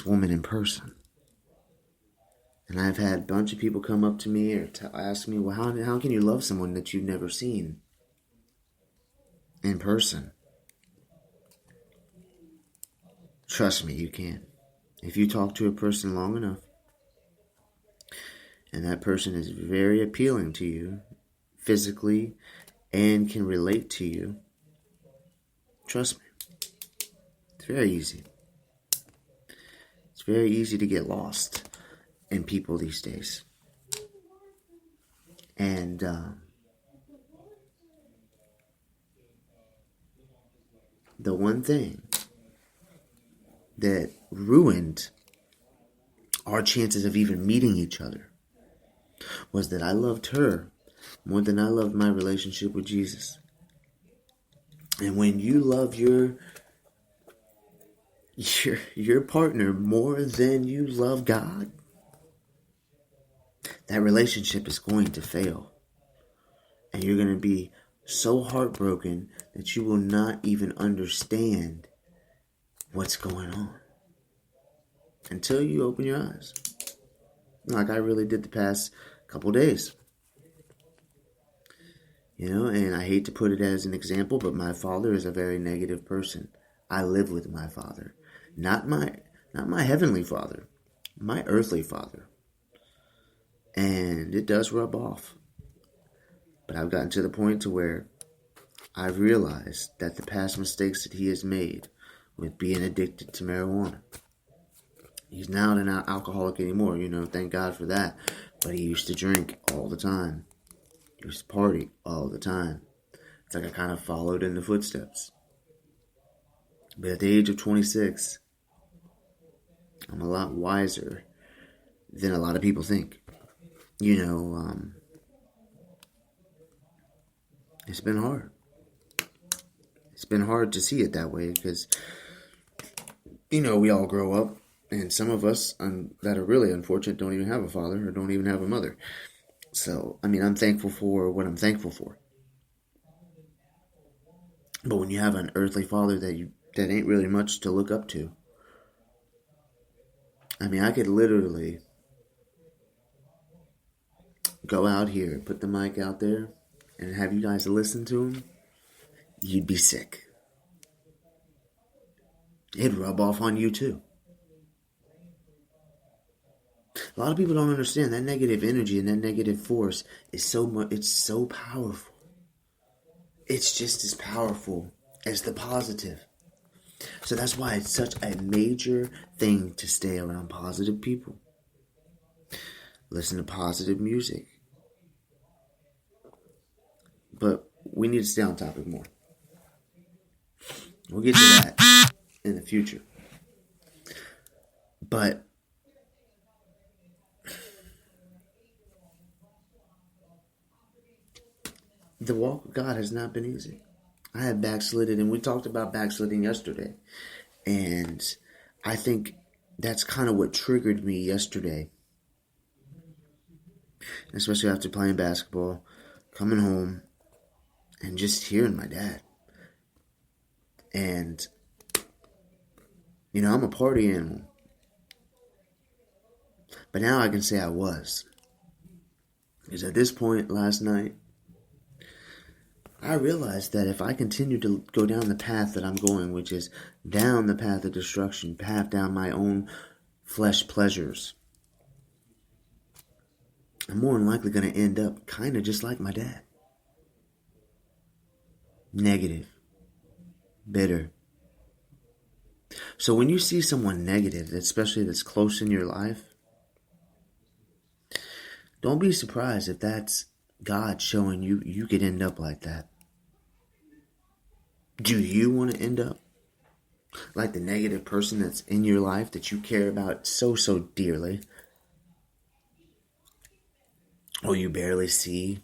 this woman in person. And I've had a bunch of people come up to me or ask me, well, how can you love someone that you've never seen in person? Trust me, you can. If you talk to a person long enough, and that person is very appealing to you physically and can relate to you, trust me, it's very easy. It's very easy to get lost in people these days. And the one thing that ruined our chances of even meeting each other was that I loved her more than I loved my relationship with Jesus. And when you love your partner more than you love God, that relationship is going to fail. And you're going to be so heartbroken that you will not even understand what's going on until you open your eyes. Like I really did the past couple days. And I hate to put it as an example, but my father is a very negative person. I live with my father. Not my heavenly father, my earthly father. And it does rub off. But I've gotten to the point to where I've realized that the past mistakes that he has made with being addicted to marijuana. He's now not alcoholic anymore, thank God for that. But he used to drink all the time. He used to party all the time. It's like I kind of followed in the footsteps. But at the age of 26, I'm a lot wiser than a lot of people think. It's been hard. It's been hard to see it that way because, we all grow up, and some of us that are really unfortunate don't even have a father or don't even have a mother. So, I'm thankful for what I'm thankful for. But when you have an earthly father that ain't really much to look up to, I could literally go out here, put the mic out there, and have you guys listen to him, you'd be sick. It'd rub off on you too. A lot of people don't understand that negative energy and that negative force is it's so powerful. It's just as powerful as the positive. So that's why it's such a major thing to stay around positive people. Listen to positive music. But we need to stay on topic more. We'll get to that in the future. But the walk with God has not been easy. I have backslidden, and we talked about backsliding yesterday. And I think that's kind of what triggered me yesterday. Especially after playing basketball, coming home, and just hearing my dad. And, I'm a party animal. But now I can say I was. Because at this point last night, I realized that if I continue to go down the path that I'm going, which is down the path of destruction, path down my own flesh pleasures, I'm more than likely going to end up kind of just like my dad. Negative. Bitter. So when you see someone negative, especially that's close in your life, don't be surprised if that's God showing you could end up like that. Do you want to end up like the negative person that's in your life that you care about so dearly? Or you barely see?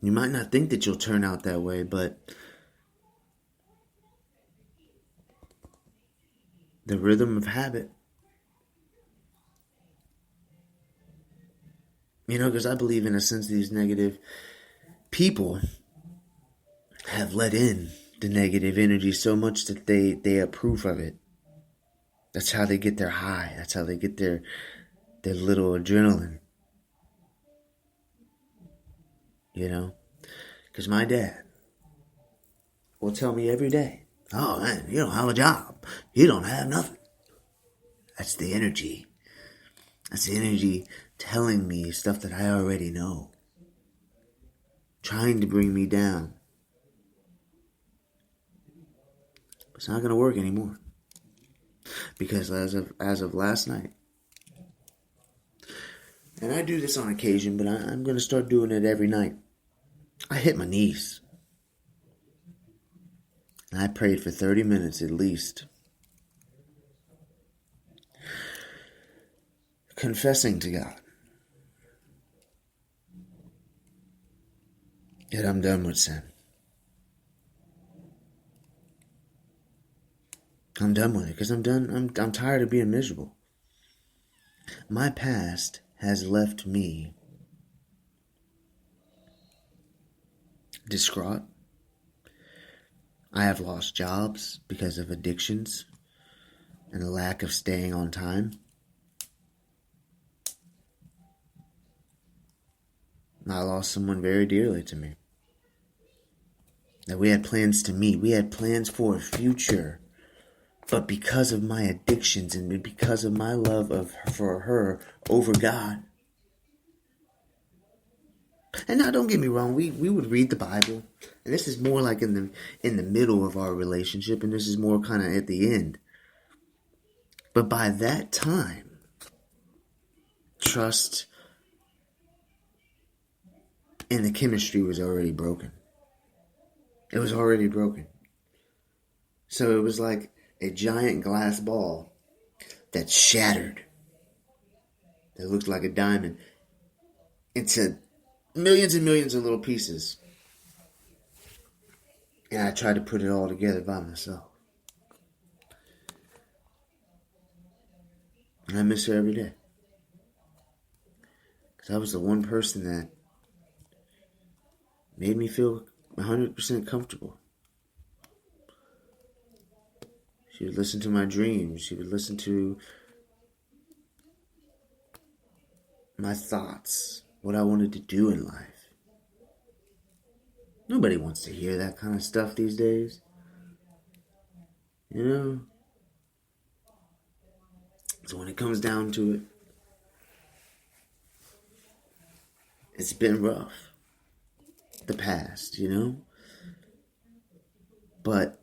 You might not think that you'll turn out that way, but the rhythm of habit. Because I believe in a sense these negative people have let in the negative energy so much that they approve of it. That's how they get their high. That's how they get their little adrenaline. You know? Because my dad will tell me every day, "Oh man, you don't have a job. You don't have nothing." That's the energy. That's the energy telling me stuff that I already know. Trying to bring me down. It's not going to work anymore. Because as of last night, and I do this on occasion, but I'm going to start doing it every night. I hit my knees. And I prayed for 30 minutes at least. Confessing to God that I'm done with sin. I'm done with it because I'm done. I'm tired of being miserable. My past has left me distraught. I have lost jobs because of addictions and the lack of staying on time. I lost someone very dearly to me. That we had plans to meet. We had plans for a future. But because of my addictions and because of my love for her over God. And now don't get me wrong, we would read the Bible. And this is more like in the middle of our relationship, and this is more kind of at the end. But by that time, trust and the chemistry was already broken. It was already broken. So it was like a giant glass ball that shattered, that looked like a diamond, into millions and millions of little pieces. And I tried to put it all together by myself. And I miss her every day. Because I was the one person that made me feel 100% comfortable. She would listen to my dreams. She would listen to my thoughts, what I wanted to do in life. Nobody wants to hear that kind of stuff these days. You know? So when it comes down to it, it's been rough. The past, you know? But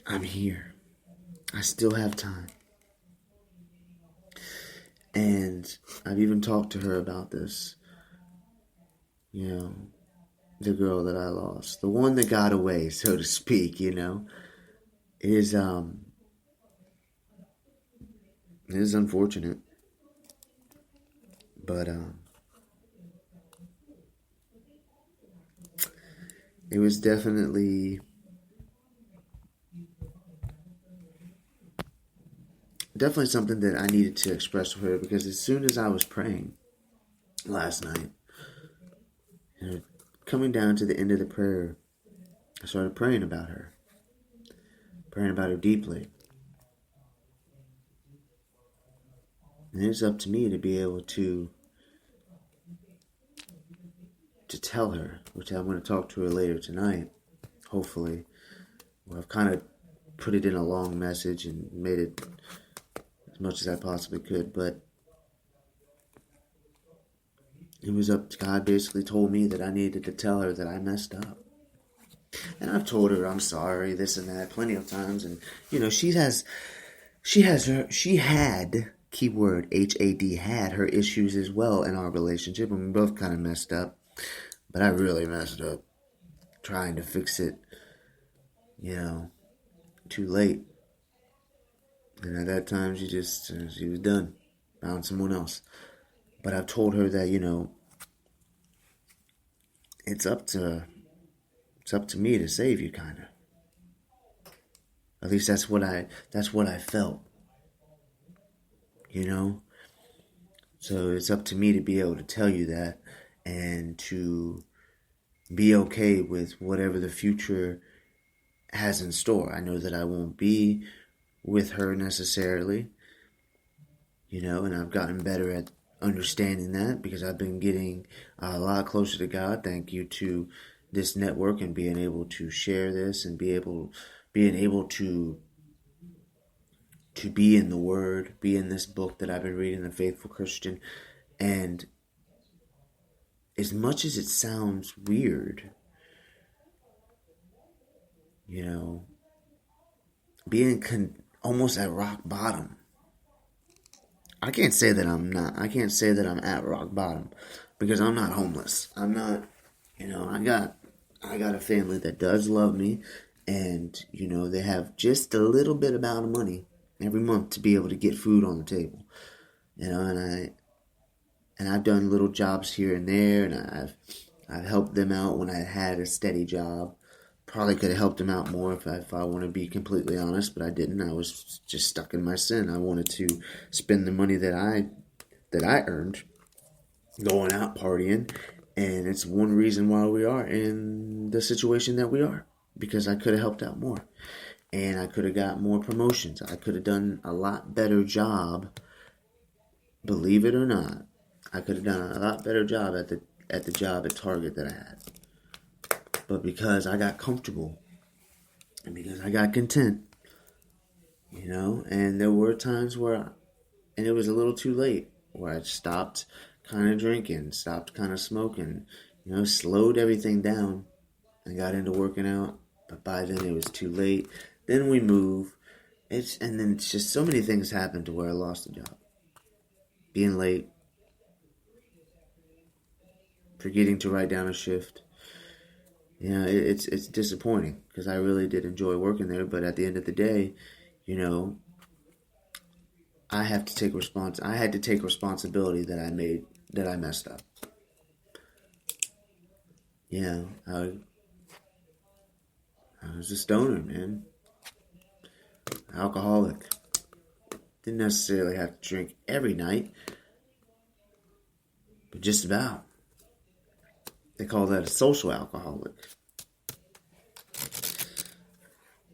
I'm here. I still have time. And I've even talked to her about this. You know, the girl that I lost. The one that got away, so to speak, you know. It is unfortunate. But it was definitely something that I needed to express to her, because as soon as I was praying last night, you know, coming down to the end of the prayer, I started praying about her deeply. And it's up to me to be able to tell her, which I'm going to talk to her later tonight, hopefully. Well, I've kind of put it in a long message and made it as much as I possibly could, but it was up to God. Basically told me that I needed to tell her that I messed up. And I've told her I'm sorry, this and that, plenty of times. And, you know, she had, keyword HAD, had her issues as well in our relationship. And we both kind of messed up. But I really messed up trying to fix it, you know, too late. And at that time, she was done. Found someone else. But I've told her that, you know, it's up to me to save you, kind of. At least that's what I felt. You know? So it's up to me to be able to tell you that, and to be okay with whatever the future has in store. I know that I won't be with her necessarily, and I've gotten better at understanding that because I've been getting a lot closer to God. Thank you to this network and being able to share this and being able to be in the Word, be in this book that I've been reading, The Faithful Christian. And as much as it sounds weird, being almost at rock bottom. I can't say that I'm not. I can't say that I'm at rock bottom because I'm not homeless. I'm not. I got a family that does love me, and they have just a little bit amount of money every month to be able to get food on the table. And I've done little jobs here and there, and I've helped them out when I had a steady job. Probably could have helped them out more if I want to be completely honest, but I didn't. I was just stuck in my sin. I wanted to spend the money that I earned going out partying, and it's one reason why we are in the situation that we are, because I could have helped out more, and I could have got more promotions. I could have done a lot better job, believe it or not. I could have done a lot better job at the job at Target that I had. But because I got comfortable and because I got content, and there were times and it was a little too late, where I stopped kind of drinking, stopped kind of smoking, slowed everything down and got into working out. But by then it was too late. Then we move. And then it's just so many things happened to where I lost the job. Being late, forgetting to write down a shift. It's disappointing because I really did enjoy working there, but at the end of the day, I had to take responsibility that I messed up. I was a stoner, man. Alcoholic. Didn't necessarily have to drink every night, but just about. They call that a social alcoholic.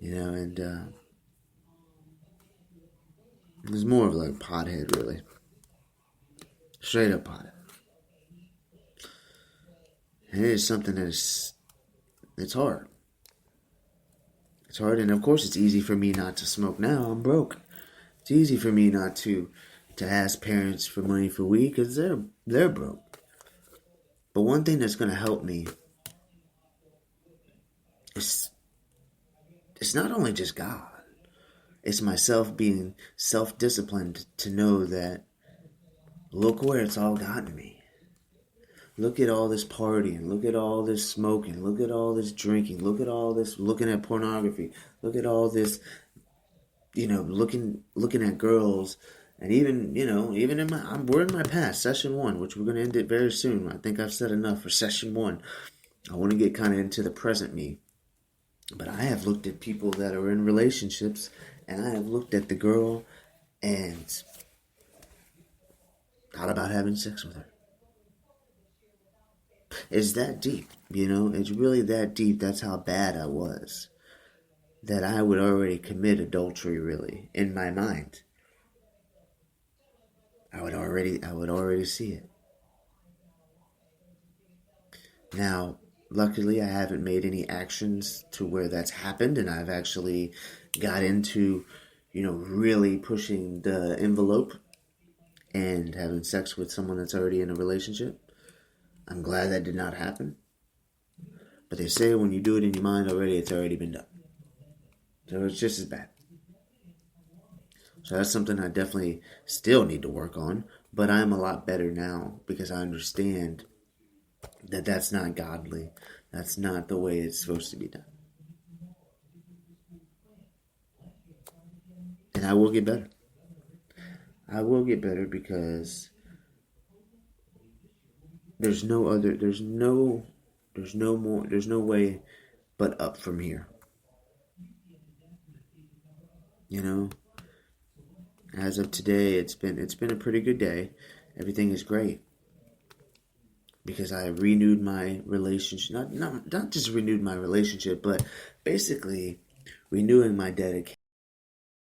And it was more of like a pothead, really. Straight up pothead. And it is something it's hard. It's hard, and of course it's easy for me not to smoke now. I'm broke. It's easy for me not to ask parents for money for weed because they're broke. But one thing that's going to help me is it's not only just God. It's myself being self-disciplined to know that look where it's all gotten me. Look at all this partying. Look at all this smoking. Look at all this drinking. Look at all this looking at pornography. Look at all this, looking at girls. And even we're in my past, session 1, which we're going to end it very soon. I think I've said enough for session 1. I want to get kind of into the present me. But I have looked at people that are in relationships, and I have looked at the girl and thought about having sex with her. It's that deep, It's really that deep. That's how bad I was. That I would already commit adultery, really, in my mind. I would already see it. Now, luckily, I haven't made any actions to where that's happened, and I've actually got into, really pushing the envelope and having sex with someone that's already in a relationship. I'm glad that did not happen. But they say when you do it in your mind already, it's already been done. So it's just as bad. So that's something I definitely still need to work on. But I'm a lot better now because I understand that that's not godly. That's not the way it's supposed to be done. And I will get better. I will get better because there's no way but up from here. As of today, it's been a pretty good day. Everything is great. because I renewed my relationship. Not just renewed my relationship, but basically renewing my dedication